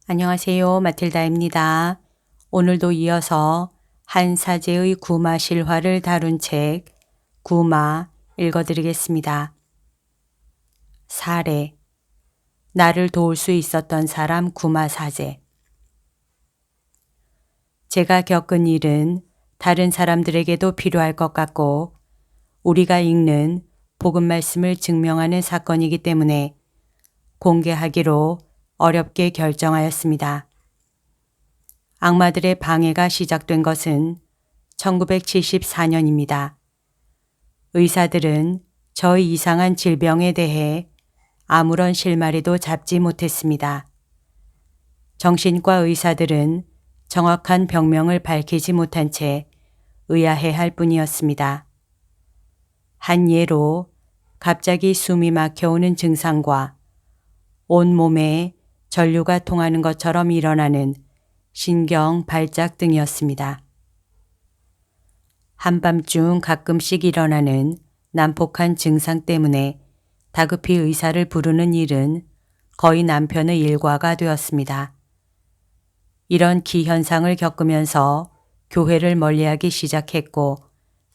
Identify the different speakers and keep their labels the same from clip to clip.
Speaker 1: 안녕하세요. 마틸다입니다. 오늘도 이어서 한 사제의 구마 실화를 다룬 책 구마 읽어드리겠습니다. 사례. 나를 도울 수 있었던 사람 구마 사제. 제가 겪은 일은 다른 사람들에게도 필요할 것 같고 우리가 읽는 복음 말씀을 증명하는 사건이기 때문에 공개하기로 어렵게 결정하였습니다. 악마들의 방해가 시작된 것은 1974년입니다. 의사들은 저의 이상한 질병에 대해 아무런 실마리도 잡지 못했습니다. 정신과 의사들은 정확한 병명을 밝히지 못한 채 의아해할 뿐이었습니다. 한 예로 갑자기 숨이 막혀오는 증상과 온몸에 전류가 통하는 것처럼 일어나는 신경 발작 등이었습니다. 한밤중 가끔씩 일어나는 난폭한 증상 때문에 다급히 의사를 부르는 일은 거의 남편의 일과가 되었습니다. 이런 기현상을 겪으면서 교회를 멀리하기 시작했고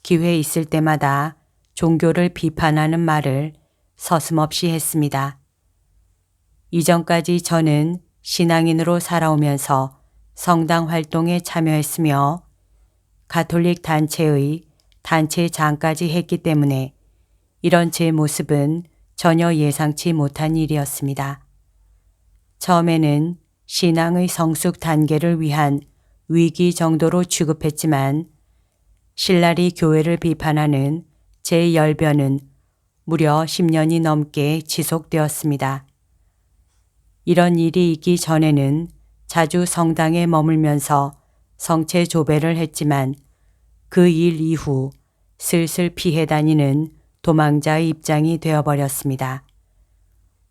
Speaker 1: 기회 있을 때마다 종교를 비판하는 말을 서슴없이 했습니다. 이전까지 저는 신앙인으로 살아오면서 성당 활동에 참여했으며 가톨릭 단체의 단체장까지 했기 때문에 이런 제 모습은 전혀 예상치 못한 일이었습니다. 처음에는 신앙의 성숙 단계를 위한 위기 정도로 취급했지만 신랄히 교회를 비판하는 제 열변은 무려 10년이 넘게 지속되었습니다. 이런 일이 있기 전에는 자주 성당에 머물면서 성체 조배를 했지만 그 일 이후 슬슬 피해 다니는 도망자의 입장이 되어버렸습니다.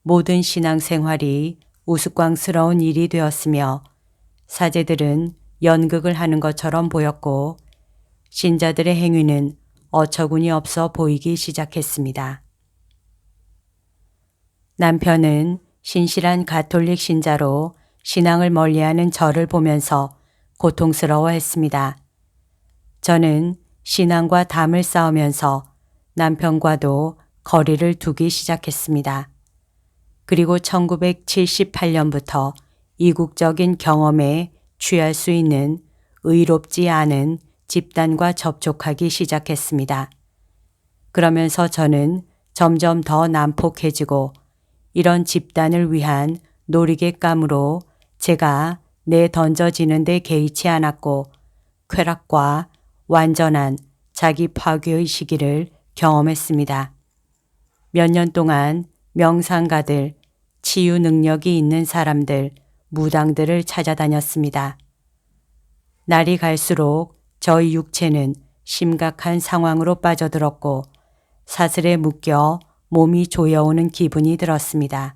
Speaker 1: 모든 신앙생활이 우스꽝스러운 일이 되었으며 사제들은 연극을 하는 것처럼 보였고 신자들의 행위는 어처구니 없어 보이기 시작했습니다. 남편은 신실한 가톨릭 신자로 신앙을 멀리하는 저를 보면서 고통스러워했습니다. 저는 신앙과 담을 쌓으면서 남편과도 거리를 두기 시작했습니다. 그리고 1978년부터 이국적인 경험에 취할 수 있는 의롭지 않은 집단과 접촉하기 시작했습니다. 그러면서 저는 점점 더 난폭해지고 이런 집단을 위한 놀이객감으로 제가 내던져지는 데 개의치 않았고 쾌락과 완전한 자기 파괴의 시기를 경험했습니다. 몇 년 동안 명상가들, 치유 능력이 있는 사람들, 무당들을 찾아다녔습니다. 날이 갈수록 저희 육체는 심각한 상황으로 빠져들었고 사슬에 묶여 몸이 조여오는 기분이 들었습니다.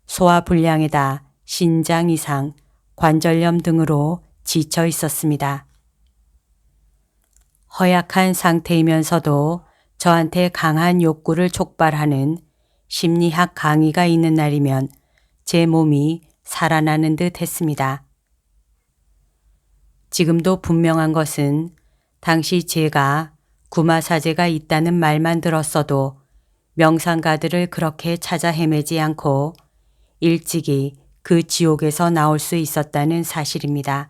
Speaker 1: 소화불량에다 신장 이상, 관절염 등으로 지쳐 있었습니다. 허약한 상태이면서도 저한테 강한 욕구를 촉발하는 심리학 강의가 있는 날이면 제 몸이 살아나는 듯 했습니다. 지금도 분명한 것은 당시 제가 구마사제가 있다는 말만 들었어도 명상가들을 그렇게 찾아 헤매지 않고 일찍이 그 지옥에서 나올 수 있었다는 사실입니다.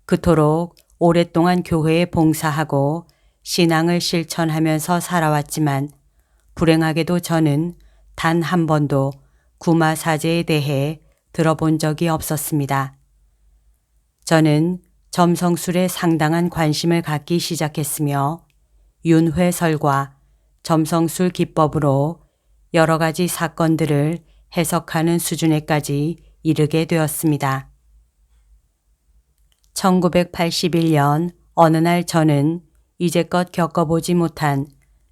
Speaker 1: 그토록 오랫동안 교회에 봉사하고 신앙을 실천하면서 살아왔지만 불행하게도 저는 단 한 번도 구마사제에 대해 들어본 적이 없었습니다. 저는 점성술에 상당한 관심을 갖기 시작했으며 윤회설과 점성술 기법으로 여러 가지 사건들을 해석하는 수준에까지 이르게 되었습니다. 1981년 어느 날 저는 이제껏 겪어보지 못한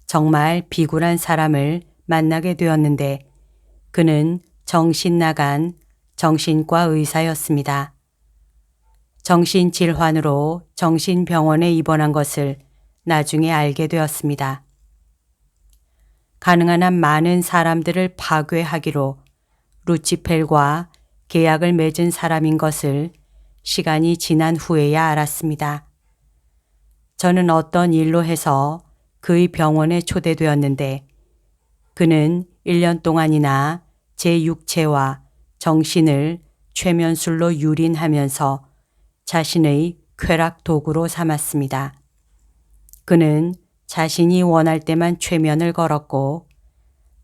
Speaker 1: 정말 비굴한 사람을 만나게 되었는데 그는 정신 나간 정신과 의사였습니다. 정신질환으로 정신병원에 입원한 것을 나중에 알게 되었습니다. 가능한 한 많은 사람들을 파괴하기로 루치펠과 계약을 맺은 사람인 것을 시간이 지난 후에야 알았습니다. 저는 어떤 일로 해서 그의 병원에 초대되었는데 그는 1년 동안이나 제 육체와 정신을 최면술로 유린하면서 자신의 쾌락 도구로 삼았습니다. 그는 자신이 원할 때만 최면을 걸었고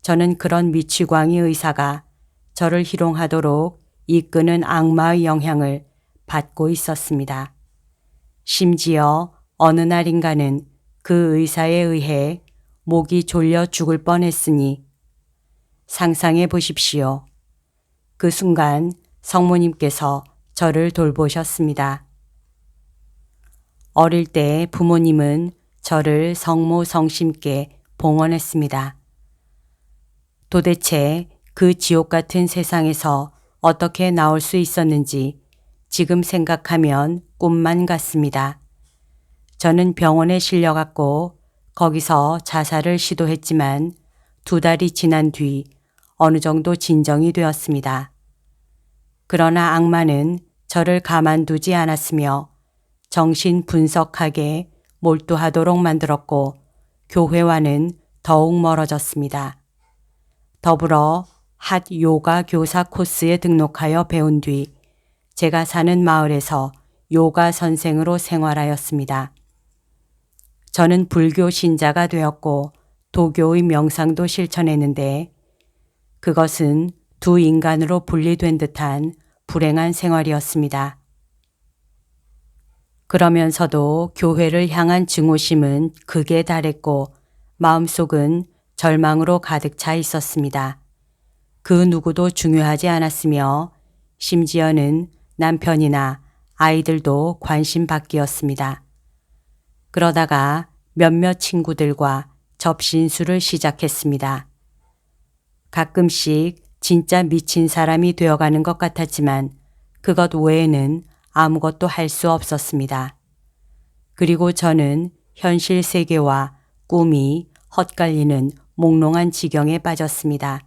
Speaker 1: 저는 그런 미치광이 의사가 저를 희롱하도록 이끄는 악마의 영향을 받고 있었습니다. 심지어 어느 날인가는 그 의사에 의해 목이 졸려 죽을 뻔했으니 상상해 보십시오. 그 순간 성모님께서 저를 돌보셨습니다. 어릴 때 부모님은 저를 성모 성심께 봉헌했습니다. 도대체 그 지옥 같은 세상에서 어떻게 나올 수 있었는지 지금 생각하면 꿈만 같습니다. 저는 병원에 실려갔고 거기서 자살을 시도했지만 2달이 지난 뒤 어느 정도 진정이 되었습니다. 그러나 악마는 저를 가만두지 않았으며 정신 분석학에 몰두하도록 만들었고 교회와는 더욱 멀어졌습니다. 더불어 핫 요가 교사 코스에 등록하여 배운 뒤 제가 사는 마을에서 요가 선생으로 생활하였습니다. 저는 불교 신자가 되었고 도교의 명상도 실천했는데 그것은 두 인간으로 분리된 듯한 불행한 생활이었습니다. 그러면서도 교회를 향한 증오심은 극에 달했고 마음속은 절망으로 가득 차 있었습니다. 그 누구도 중요하지 않았으며 심지어는 남편이나 아이들도 관심 밖이었습니다. 그러다가 몇몇 친구들과 접신술을 시작했습니다. 가끔씩 진짜 미친 사람이 되어가는 것 같았지만 그것 외에는 아무것도 할 수 없었습니다. 그리고 저는 현실 세계와 꿈이 헛갈리는 몽롱한 지경에 빠졌습니다.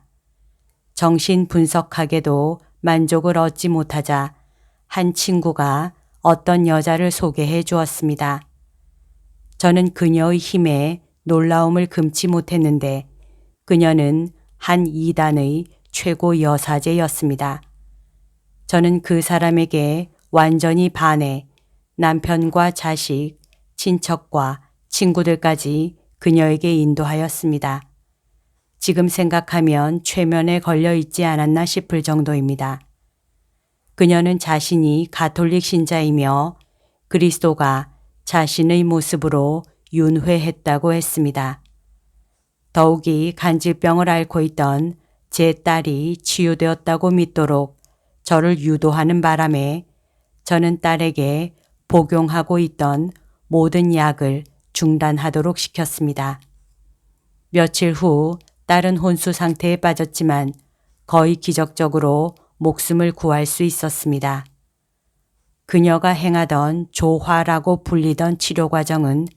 Speaker 1: 정신 분석학에도 만족을 얻지 못하자 한 친구가 어떤 여자를 소개해 주었습니다. 저는 그녀의 힘에 놀라움을 금치 못했는데 그녀는 한 이단의 최고 여사제였습니다. 저는 그 사람에게 완전히 반해 남편과 자식, 친척과 친구들까지 그녀에게 인도하였습니다. 지금 생각하면 최면에 걸려 있지 않았나 싶을 정도입니다. 그녀는 자신이 가톨릭 신자이며 그리스도가 자신의 모습으로 윤회했다고 했습니다. 더욱이 간질병을 앓고 있던 제 딸이 치유되었다고 믿도록 저를 유도하는 바람에 저는 딸에게 복용하고 있던 모든 약을 중단하도록 시켰습니다. 며칠 후 딸은 혼수 상태에 빠졌지만 거의 기적적으로 목숨을 구할 수 있었습니다. 그녀가 행하던 조화라고 불리던 치료 과정은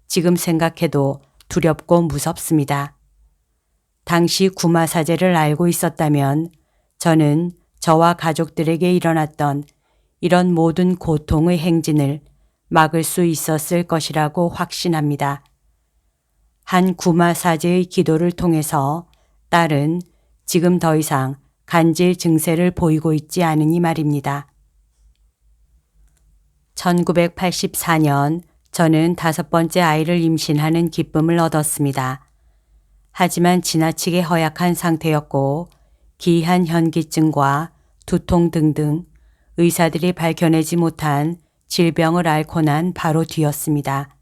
Speaker 1: 지금 생각해도 두렵고 무섭습니다. 당시 구마사제를 알고 있었다면 저는 저와 가족들에게 일어났던 이런 모든 고통의 행진을 막을 수 있었을 것이라고 확신합니다. 한 구마사제의 기도를 통해서 딸은 지금 더 이상 간질 증세를 보이고 있지 않으니 말입니다. 1984년 저는 5번째 아이를 임신하는 기쁨을 얻었습니다. 하지만 지나치게 허약한 상태였고 기이한 현기증과 두통 등등 의사들이 밝혀내지 못한 질병을 앓고 난 바로 뒤였습니다.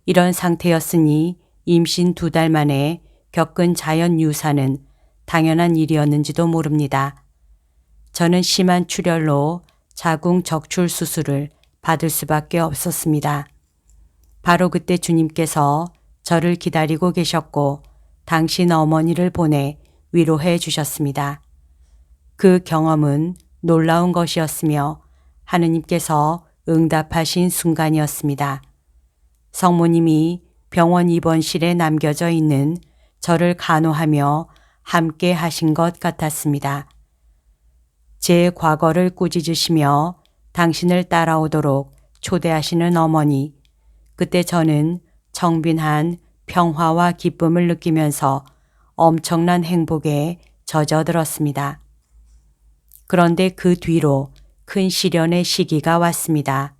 Speaker 1: 이런 상태였으니 임신 2달 만에 겪은 자연 유산은 당연한 일이었는지도 모릅니다. 저는 심한 출혈로 자궁 적출 수술을 받을 수밖에 없었습니다. 바로 그때 주님께서 저를 기다리고 계셨고 당신 어머니를 보내 위로해 주셨습니다. 그 경험은 놀라운 것이었으며 하느님께서 응답하신 순간이었습니다. 성모님이 병원 입원실에 남겨져 있는 저를 간호하며 함께 하신 것 같았습니다. 제 과거를 꾸짖으시며 당신을 따라오도록 초대하시는 어머니. 그때 저는 청빈한 평화와 기쁨을 느끼면서 엄청난 행복에 젖어들었습니다. 그런데 그 뒤로 큰 시련의 시기가 왔습니다.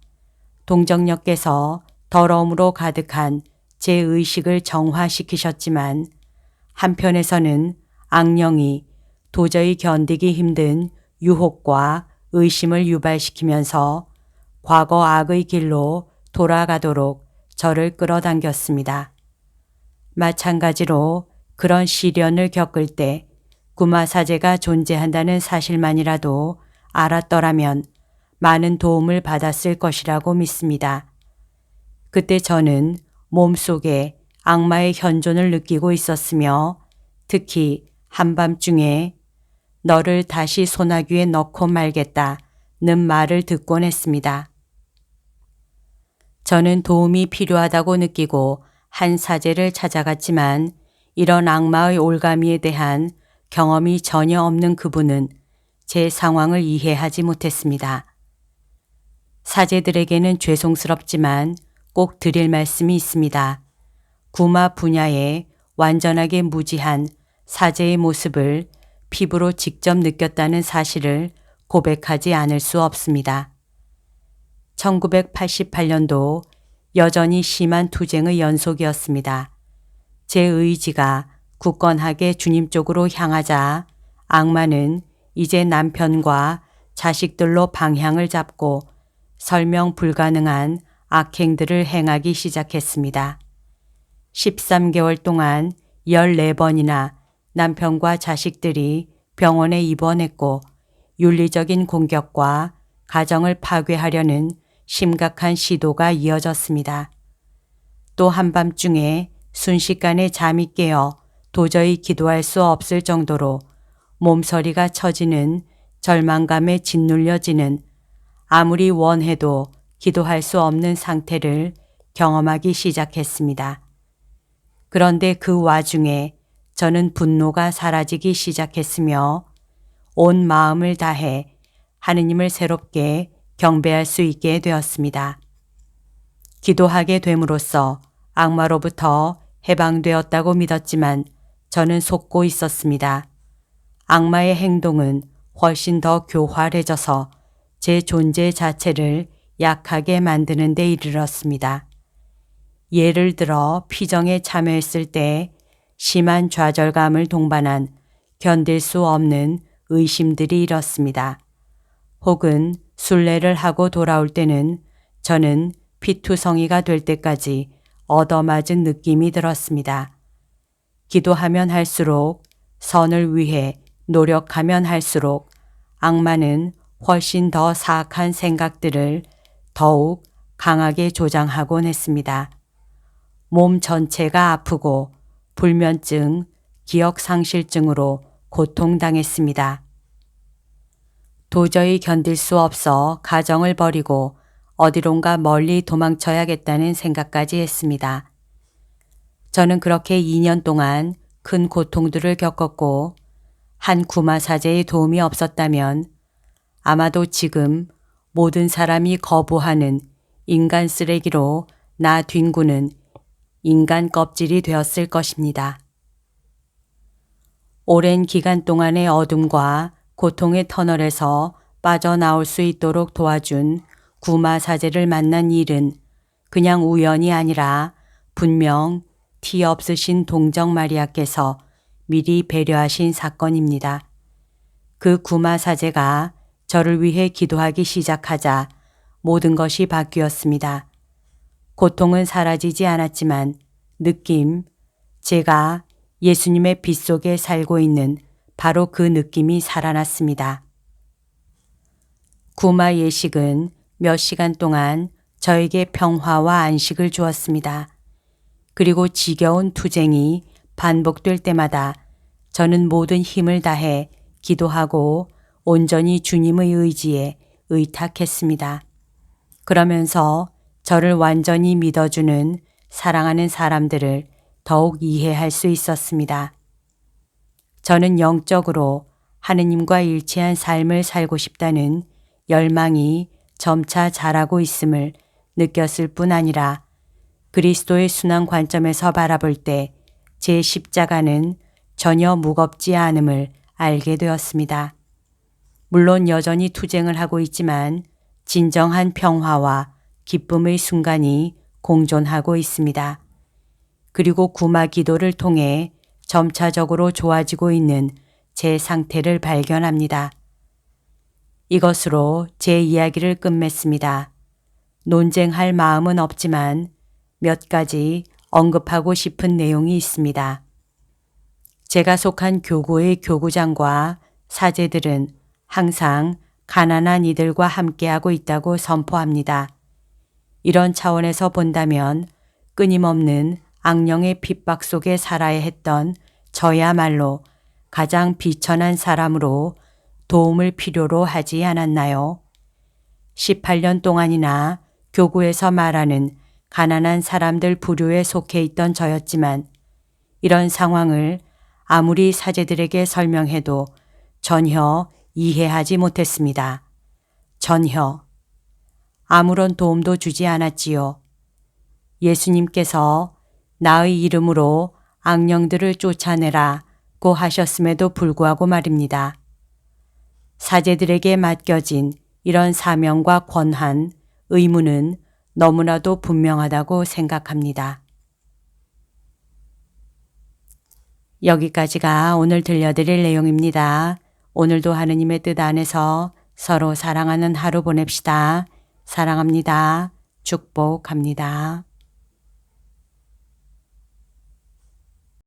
Speaker 1: 동정녀께서 더러움으로 가득한 제 의식을 정화시키셨지만 한편에서는 악령이 도저히 견디기 힘든 유혹과 의심을 유발시키면서 과거 악의 길로 돌아가도록 저를 끌어당겼습니다. 마찬가지로 그런 시련을 겪을 때 구마사제가 존재한다는 사실만이라도 알았더라면 많은 도움을 받았을 것이라고 믿습니다. 그때 저는 몸속에 악마의 현존을 느끼고 있었으며 특히 한밤중에 너를 다시 소나귀에 넣고 말겠다는 말을 듣곤 했습니다. 저는 도움이 필요하다고 느끼고 한 사제를 찾아갔지만 이런 악마의 올가미에 대한 경험이 전혀 없는 그분은 제 상황을 이해하지 못했습니다. 사제들에게는 죄송스럽지만 꼭 드릴 말씀이 있습니다. 구마 분야에 완전하게 무지한 사제의 모습을 피부로 직접 느꼈다는 사실을 고백하지 않을 수 없습니다. 1988년도 여전히 심한 투쟁의 연속이었습니다. 제 의지가 굳건하게 주님 쪽으로 향하자 악마는 이제 남편과 자식들로 방향을 잡고 설명 불가능한 악행들을 행하기 시작했습니다. 13개월 동안 14번이나 남편과 자식들이 병원에 입원했고 윤리적인 공격과 가정을 파괴하려는 심각한 시도가 이어졌습니다. 또 한밤중에 순식간에 잠이 깨어 도저히 기도할 수 없을 정도로 몸서리가 처지는 절망감에 짓눌려지는 아무리 원해도 기도할 수 없는 상태를 경험하기 시작했습니다. 그런데 그 와중에 저는 분노가 사라지기 시작했으며 온 마음을 다해 하느님을 새롭게 경배할 수 있게 되었습니다. 기도하게 됨으로써 악마로부터 해방되었다고 믿었지만 저는 속고 있었습니다. 악마의 행동은 훨씬 더 교활해져서 제 존재 자체를 약하게 만드는 데 이르렀습니다. 예를 들어 피정에 참여했을 때 심한 좌절감을 동반한 견딜 수 없는 의심들이 일었습니다. 혹은 순례를 하고 돌아올 때는 저는 피투성이가 될 때까지 얻어맞은 느낌이 들었습니다. 기도하면 할수록 선을 위해 노력하면 할수록 악마는 훨씬 더 사악한 생각들을 더욱 강하게 조장하곤 했습니다. 몸 전체가 아프고 불면증, 기억상실증으로 고통당했습니다. 도저히 견딜 수 없어 가정을 버리고 어디론가 멀리 도망쳐야겠다는 생각까지 했습니다. 저는 그렇게 2년 동안 큰 고통들을 겪었고 한 구마사제의 도움이 없었다면 아마도 지금 모든 사람이 거부하는 인간 쓰레기로 나 뒹구는 인간 껍질이 되었을 것입니다. 오랜 기간 동안의 어둠과 고통의 터널에서 빠져나올 수 있도록 도와준 구마사제를 만난 일은 그냥 우연이 아니라 분명 티 없으신 동정 마리아께서 미리 배려하신 사건입니다. 그 구마사제가 저를 위해 기도하기 시작하자 모든 것이 바뀌었습니다. 고통은 사라지지 않았지만 느낌, 제가 예수님의 빛 속에 살고 있는 바로 그 느낌이 살아났습니다. 구마 예식은 몇 시간 동안 저에게 평화와 안식을 주었습니다. 그리고 지겨운 투쟁이 반복될 때마다 저는 모든 힘을 다해 기도하고 온전히 주님의 의지에 의탁했습니다. 그러면서 저를 완전히 믿어주는 사랑하는 사람들을 더욱 이해할 수 있었습니다. 저는 영적으로 하느님과 일치한 삶을 살고 싶다는 열망이 점차 자라고 있음을 느꼈을 뿐 아니라 그리스도의 순환 관점에서 바라볼 때 제 십자가는 전혀 무겁지 않음을 알게 되었습니다. 물론 여전히 투쟁을 하고 있지만 진정한 평화와 기쁨의 순간이 공존하고 있습니다. 그리고 구마 기도를 통해 점차적으로 좋아지고 있는 제 상태를 발견합니다. 이것으로 제 이야기를 끝맺습니다. 논쟁할 마음은 없지만 몇 가지 언급하고 싶은 내용이 있습니다. 제가 속한 교구의 교구장과 사제들은 항상 가난한 이들과 함께하고 있다고 선포합니다. 이런 차원에서 본다면 끊임없는 악령의 핍박 속에 살아야 했던 저야말로 가장 비천한 사람으로 도움을 필요로 하지 않았나요? 18년 동안이나 교구에서 말하는 가난한 사람들 부류에 속해 있던 저였지만 이런 상황을 아무리 사제들에게 설명해도 전혀 이해하지 못했습니다. 전혀. 아무런 도움도 주지 않았지요. 예수님께서 나의 이름으로 악령들을 쫓아내라고 하셨음에도 불구하고 말입니다. 사제들에게 맡겨진 이런 사명과 권한, 의무는 너무나도 분명하다고 생각합니다. 여기까지가 오늘 들려드릴 내용입니다. 오늘도 하느님의 뜻 안에서 서로 사랑하는 하루 보냅시다. 사랑합니다. 축복합니다.